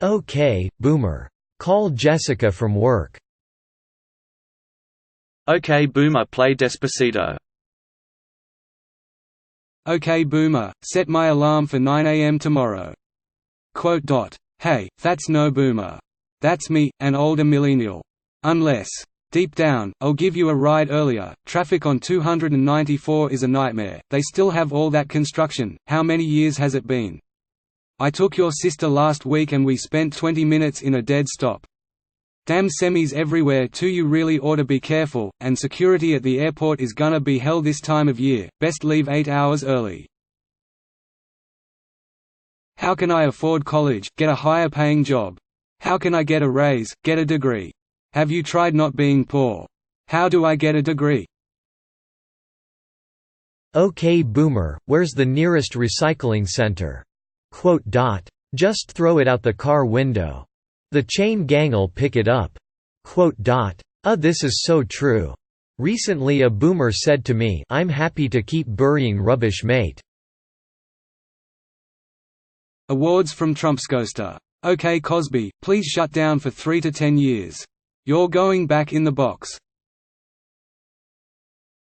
Okay, boomer. Call Jessica from work. Okay boomer, play Despacito. Okay boomer, set my alarm for 9 a.m. tomorrow. Hey, that's no boomer. That's me, an older millennial. Unless. Deep down, I'll give you a ride earlier. Traffic on 294 is a nightmare. They still have all that construction. How many years has it been? I took your sister last week and we spent 20 minutes in a dead stop. Damn semis everywhere too, you really oughta be careful, and security at the airport is gonna be hell this time of year, best leave 8 hours early. How can I afford college, get a higher paying job? How can I get a raise, get a degree? Have you tried not being poor? How do I get a degree? Okay boomer, where's the nearest recycling center? Just throw it out the car window. The chain gang'll pick it up. This is so true. Recently a boomer said to me, I'm happy to keep burying rubbish, mate. Awards from Trumpscoaster. Okay Cosby, please shut down for 3 to 10 years. You're going back in the box.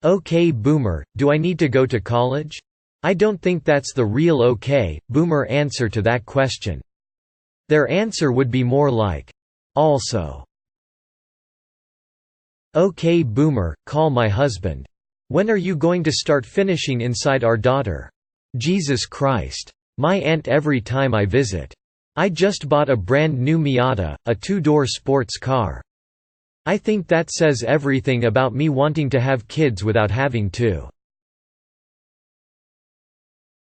Okay boomer, do I need to go to college? I don't think that's the real okay boomer answer to that question. Their answer would be more like, also. Okay boomer, call my husband. When are you going to start finishing inside our daughter? Jesus Christ. My aunt every time I visit. I just bought a brand new Miata, a 2-door sports car. I think that says everything about me wanting to have kids without having to.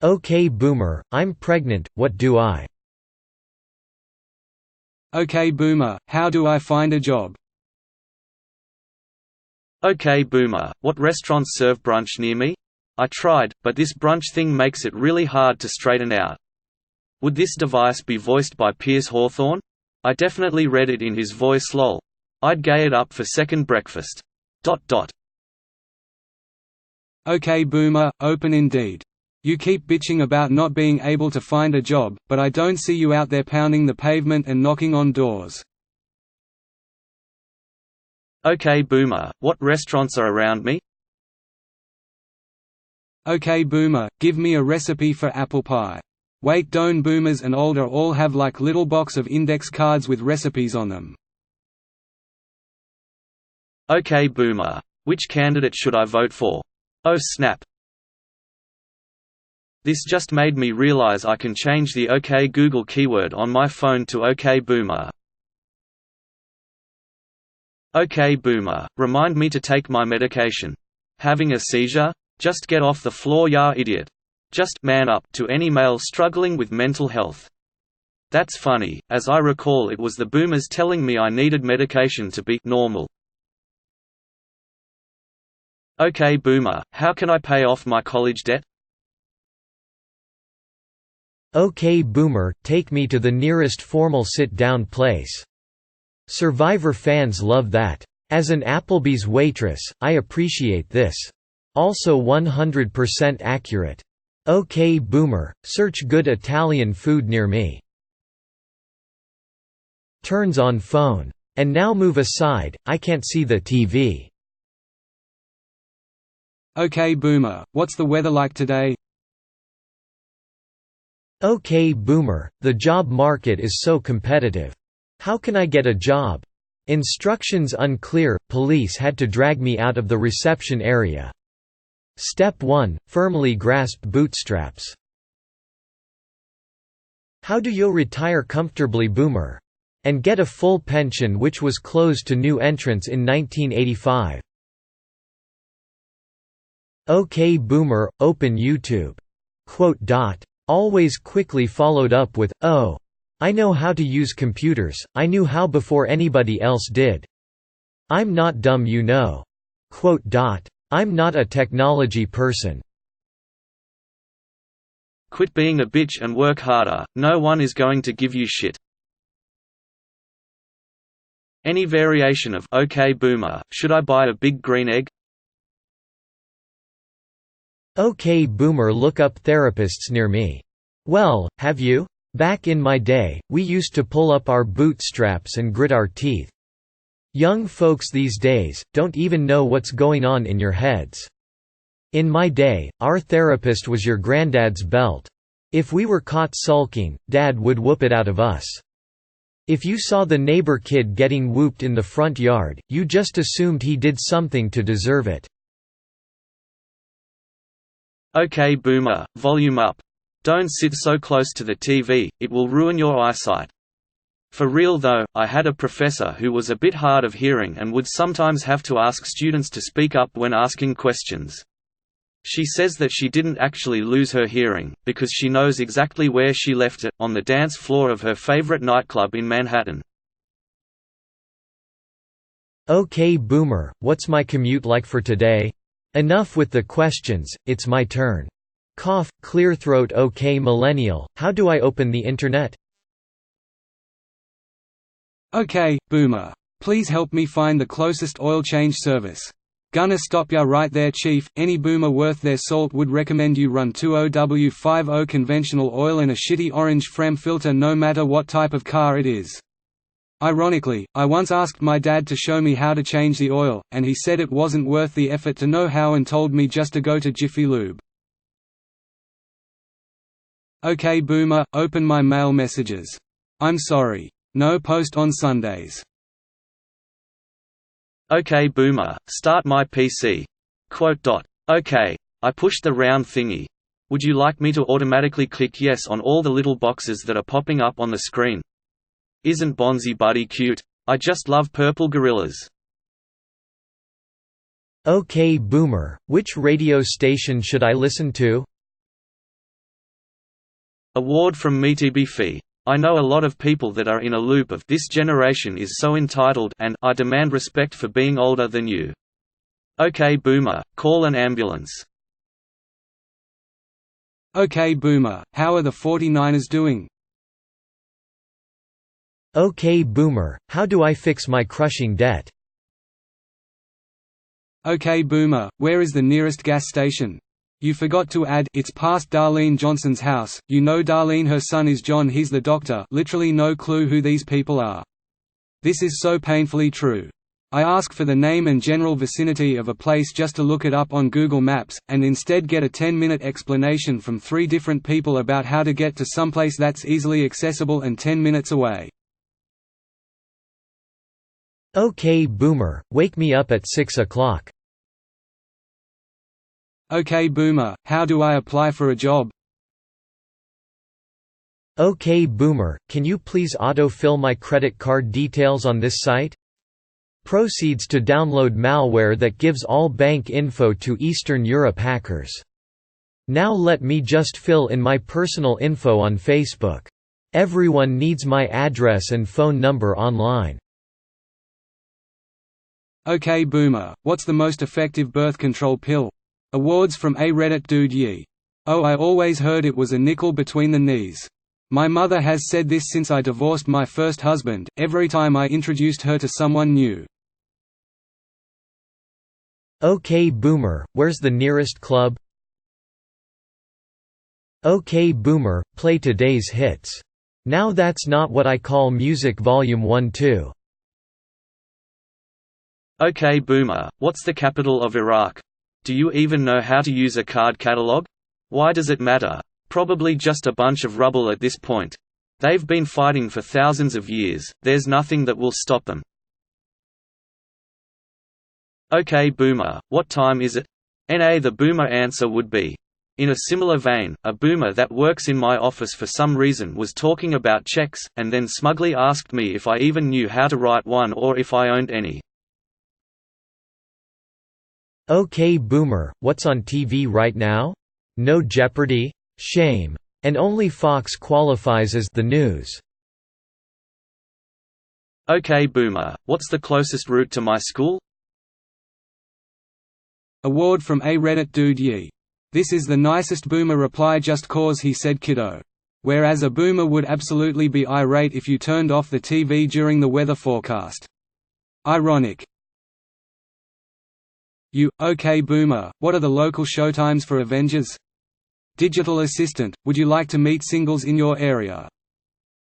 Okay boomer, I'm pregnant, what do I? Okay boomer, how do I find a job? Okay boomer, what restaurants serve brunch near me? I tried, but this brunch thing makes it really hard to straighten out. Would this device be voiced by Piers Hawthorne? I definitely read it in his voice lol. I'd gay it up for second breakfast. Okay boomer, open Indeed. You keep bitching about not being able to find a job, but I don't see you out there pounding the pavement and knocking on doors. Okay boomer, what restaurants are around me? Okay boomer, give me a recipe for apple pie. Wait, don't boomers and older all have like little box of index cards with recipes on them? Okay boomer, which candidate should I vote for? Oh snap. This just made me realize I can change the OK Google keyword on my phone to OK Boomer. OK Boomer, remind me to take my medication. Having a seizure? Just get off the floor ya idiot. Just man up to any male struggling with mental health. That's funny, as I recall it was the boomers telling me I needed medication to be normal. OK Boomer, how can I pay off my college debt? Okay boomer, take me to the nearest formal sit-down place. Survivor fans love that. As an Applebee's waitress, I appreciate this. Also 100% accurate. Okay boomer, search good Italian food near me. Turns on phone. And now move aside, I can't see the TV. Okay boomer, what's the weather like today? Okay boomer, the job market is so competitive. How can I get a job? Instructions unclear, police had to drag me out of the reception area. Step 1, firmly grasp bootstraps. How do you retire comfortably boomer? And get a full pension which was closed to new entrants in 1985. Okay boomer, open YouTube. Always quickly followed up with, oh. I know how to use computers, I knew how before anybody else did. I'm not dumb you know. I'm not a technology person. Quit being a bitch and work harder, no one is going to give you shit. Any variation of OK Boomer, should I buy a big green egg? Okay boomer, look up therapists near me. Well, have you? Back in my day, we used to pull up our bootstraps and grit our teeth. Young folks these days don't even know what's going on in your heads. In my day, our therapist was your granddad's belt. If we were caught sulking, Dad would whoop it out of us. If you saw the neighbor kid getting whooped in the front yard, you just assumed he did something to deserve it. Okay boomer, volume up. Don't sit so close to the TV, it will ruin your eyesight. For real though, I had a professor who was a bit hard of hearing and would sometimes have to ask students to speak up when asking questions. She says that she didn't actually lose her hearing, because she knows exactly where she left it, on the dance floor of her favorite nightclub in Manhattan. Okay boomer, what's my commute like for today? Enough with the questions, it's my turn. Cough, clear throat. Okay millennial, how do I open the internet? Okay, boomer. Please help me find the closest oil change service. Gonna stop ya right there chief, any boomer worth their salt would recommend you run 20W50 conventional oil and a shitty orange Frem filter no matter what type of car it is. Ironically, I once asked my dad to show me how to change the oil, and he said it wasn't worth the effort to know how and told me just to go to Jiffy Lube. Okay boomer, open my mail messages. I'm sorry. No post on Sundays. Okay boomer, start my PC. Okay. I pushed the round thingy. Would you like me to automatically click yes on all the little boxes that are popping up on the screen? Isn't Bonzi Buddy cute? I just love purple gorillas. Okay boomer, which radio station should I listen to? Award from MeTBF. I know a lot of people that are in a loop of "this generation is so entitled" and "I demand respect for being older than you." Okay boomer, call an ambulance. Okay boomer, how are the 49ers doing? Okay boomer, how do I fix my crushing debt? Okay boomer, where is the nearest gas station? You forgot to add, it's past Darlene Johnson's house. You know Darlene, her son is John, he's the doctor. Literally no clue who these people are. This is so painfully true. I ask for the name and general vicinity of a place just to look it up on Google Maps, and instead get a 10-minute explanation from 3 different people about how to get to someplace that's easily accessible and 10 minutes away. Okay boomer, wake me up at 6 o'clock. Okay boomer, how do I apply for a job? Okay boomer, can you please auto-fill my credit card details on this site? Proceeds to download malware that gives all bank info to Eastern Europe hackers. Now let me just fill in my personal info on Facebook. Everyone needs my address and phone number online. Okay boomer, what's the most effective birth control pill? Awards from a Reddit dude Yi. Oh, I always heard it was a nickel between the knees. My mother has said this since I divorced my first husband, every time I introduced her to someone new. Okay boomer, where's the nearest club? Okay boomer, play today's hits. Now that's not what I call music volume 1-2. Okay boomer, what's the capital of Iraq? Do you even know how to use a card catalog? Why does it matter? Probably just a bunch of rubble at this point. They've been fighting for thousands of years, there's nothing that will stop them. Okay boomer, what time is it? The boomer answer would be. In a similar vein, a boomer that works in my office for some reason was talking about checks, and then smugly asked me if I even knew how to write one or if I owned any. Okay boomer, what's on TV right now? No Jeopardy? Shame. And only Fox qualifies as the news. Okay boomer, what's the closest route to my school? Award from a Reddit dude Yi. This is the nicest boomer reply just cause he said kiddo. Whereas a boomer would absolutely be irate if you turned off the TV during the weather forecast. Ironic. Okay boomer, what are the local showtimes for Avengers? Digital assistant, would you like to meet singles in your area?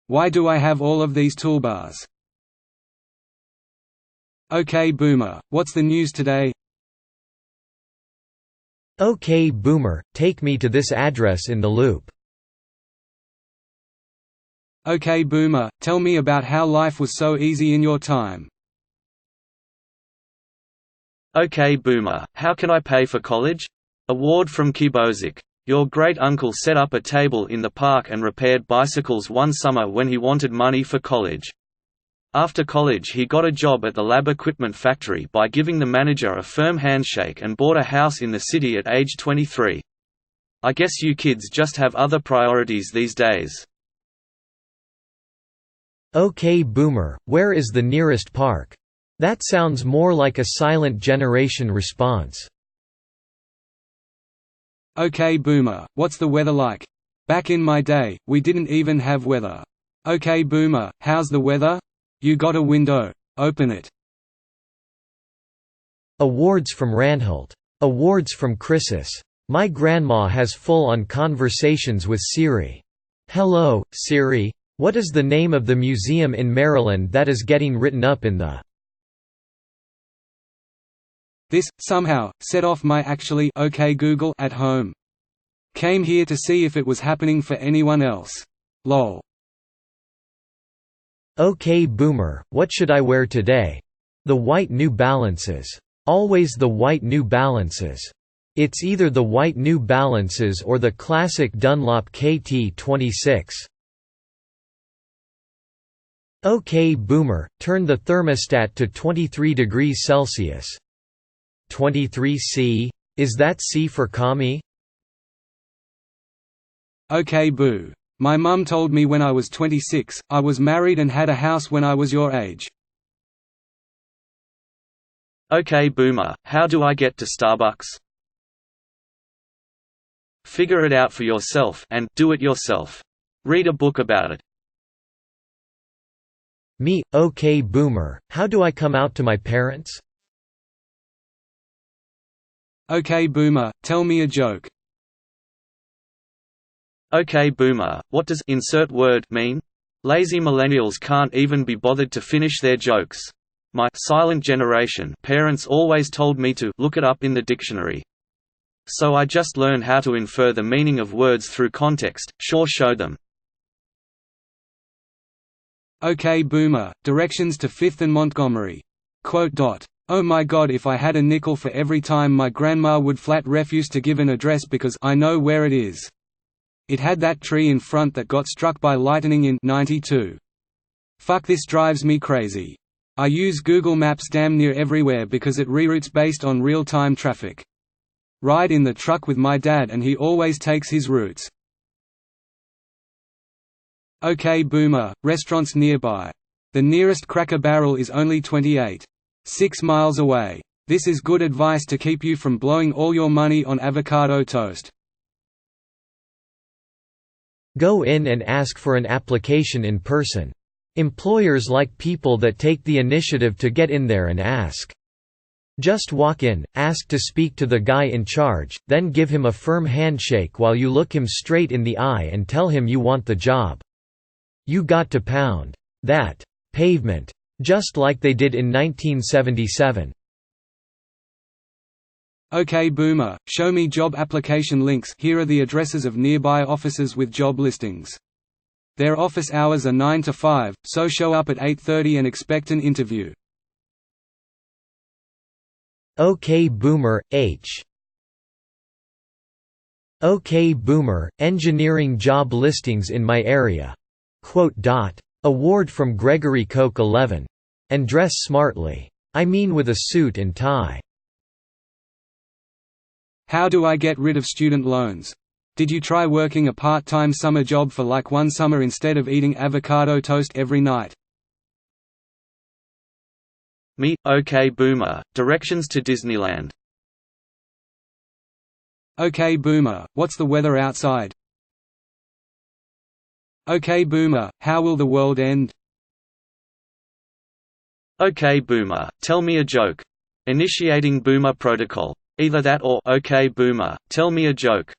Why do I have all of these toolbars? OK Boomer, what's the news today? OK Boomer, take me to this address in the loop. OK Boomer, tell me about how life was so easy in your time. OK Boomer, how can I pay for college? Award from Kibozik. Your great-uncle set up a table in the park and repaired bicycles one summer when he wanted money for college. After college he got a job at the lab equipment factory by giving the manager a firm handshake and bought a house in the city at age 23. I guess you kids just have other priorities these days. OK Boomer, where is the nearest park? That sounds more like a silent generation response. OK Boomer, what's the weather like? Back in my day, we didn't even have weather. OK Boomer, how's the weather? You got a window. Open it. Awards from Ranholt. Awards from Chrysis. My grandma has full-on conversations with Siri. Hello, Siri. What is the name of the museum in Maryland that is getting written up in the This, somehow, set off my actually OK Google at home. Came here to see if it was happening for anyone else. Lol. OK Boomer, what should I wear today? The white New Balances. Always the white New Balances. It's either the white New Balances or the classic Dunlop KT26. OK Boomer, turn the thermostat to 23 degrees Celsius. 23 C? Is that C for commie? OK Boo. My mum told me when I was 26, I was married and had a house when I was your age. OK Boomer, how do I get to Starbucks? Figure it out for yourself and do it yourself. Read a book about it. Me, OK Boomer, how do I come out to my parents? OK Boomer, tell me a joke. OK Boomer, what does insert word mean? Lazy millennials can't even be bothered to finish their jokes. My silent generation parents always told me to look it up in the dictionary. So I just learn how to infer the meaning of words through context, sure show them. OK Boomer, directions to 5th and Montgomery. Oh my god, if I had a nickel for every time my grandma would flat refuse to give an address because I know where it is. It had that tree in front that got struck by lightning in '92. Fuck, this drives me crazy. I use Google Maps damn near everywhere because it reroutes based on real-time traffic. Ride in the truck with my dad and he always takes his routes. OK Boomer, restaurants nearby. The nearest Cracker Barrel is only 28.6 miles away. This is good advice to keep you from blowing all your money on avocado toast. Go in and ask for an application in person. Employers like people that take the initiative to get in there and ask. Just walk in, ask to speak to the guy in charge, then give him a firm handshake while you look him straight in the eye and tell him you want the job. You got to pound that pavement, just like they did in 1977. OK Boomer, show me job application links. Here are the addresses of nearby offices with job listings. Their office hours are 9 to 5, so show up at 8:30 and expect an interview. OK Boomer, H. OK Boomer, engineering job listings in my area. Award from Gregory Koch 11. And dress smartly. I mean with a suit and tie. How do I get rid of student loans? Did you try working a part-time summer job for like one summer instead of eating avocado toast every night? Me, OK Boomer, directions to Disneyland. OK Boomer, what's the weather outside? OK Boomer, how will the world end? OK Boomer, tell me a joke. Initiating Boomer protocol. Either that or OK Boomer, tell me a joke.